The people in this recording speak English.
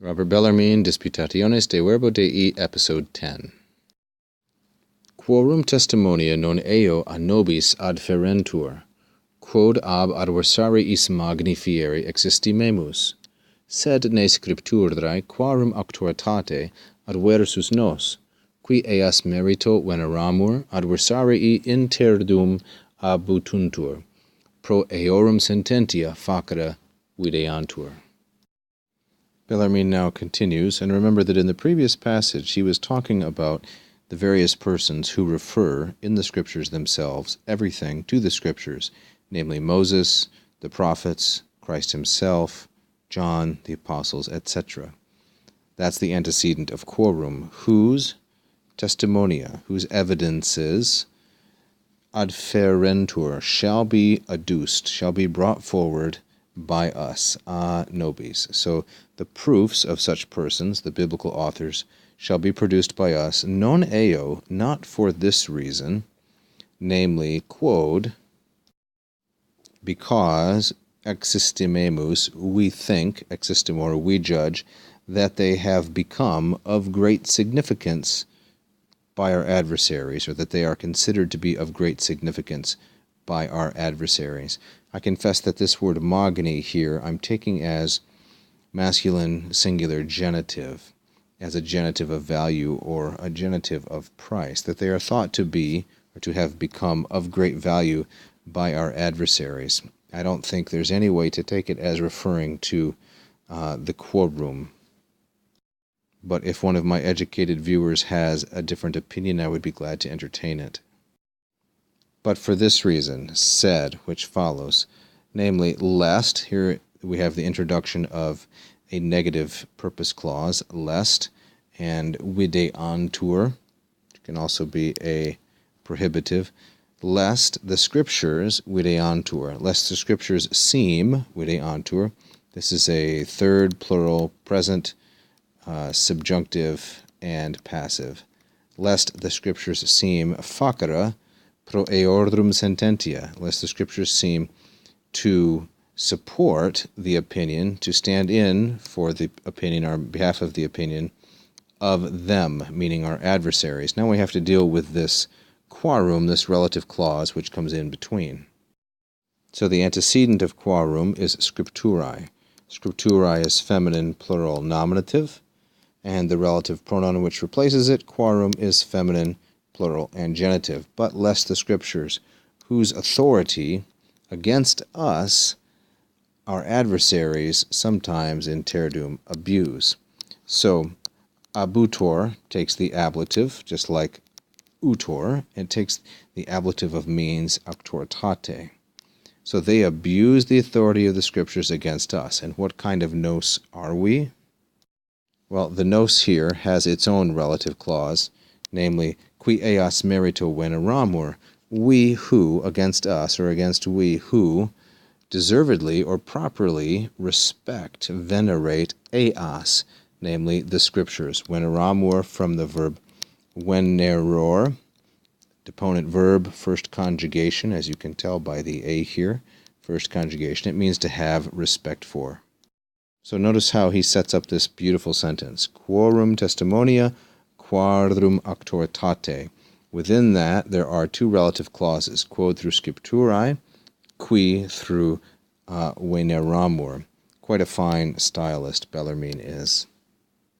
Robert Bellarmine, Disputationes de Verbo Dei, Episode 10. Quorum testimonia non eo a nobis adferentur, quod ab adversariis magnifieri existimemus, sed ne scripturae quarum auctoritate adversus nos, qui eas merito veneramur adversarii interdum abutuntur, pro eorum sententia facere videantur. Bellarmine now continues, and remember that in the previous passage he was talking about the various persons who refer in the Scriptures themselves everything to the Scriptures, namely Moses, the prophets, Christ himself, John, the apostles, etc. That's the antecedent of quorum, whose testimonia, whose evidences, adferentur, shall be adduced, shall be brought forward by us, a nobis. So the proofs of such persons, the biblical authors, shall be produced by us, non eo, not for this reason, namely, quod, because existimemus, we think, existimor, we judge, that they have become of great significance by our adversaries, or that they are considered to be of great significance by our adversaries. I confess that this word magni here I'm taking as masculine singular genitive, as a genitive of value or a genitive of price, that they are thought to be or to have become of great value by our adversaries. I don't think there's any way to take it as referring to the quorum. But if one of my educated viewers has a different opinion, I would be glad to entertain it. But for this reason, said, which follows, namely, lest, here we have the introduction of a negative purpose clause, lest, and videantur, which can also be a prohibitive, lest the Scriptures, videantur, lest the Scriptures seem, videantur, this is a third plural present, subjunctive and passive, lest the Scriptures seem facere pro eorum sententia, lest the Scriptures seem to support the opinion, to stand in for the opinion, or on behalf of the opinion of them, meaning our adversaries. Now we have to deal with this quorum, this relative clause, which comes in between. So the antecedent of quorum is scripturae. Scripturae is feminine plural nominative, and the relative pronoun which replaces it, quorum, is feminine plural and genitive. But lest the Scriptures, whose authority against us our adversaries sometimes interdum abuse. So abutor takes the ablative, just like utor, and takes the ablative of means auctoritate. So they abuse the authority of the Scriptures against us. And what kind of nos are we? Well, the nos here has its own relative clause, namely, qui eas merito veneramur, we who, against us, or against we who, deservedly or properly respect, venerate eas, namely the Scriptures. Veneramur from the verb veneror, deponent verb, first conjugation, as you can tell by the a here, first conjugation. It means to have respect for. So notice how he sets up this beautiful sentence. Quorum testimonia, quadrum auctoritate. Within that, there are two relative clauses, quod through scripturae, qui through veneramur. Quite a fine stylist Bellarmine is.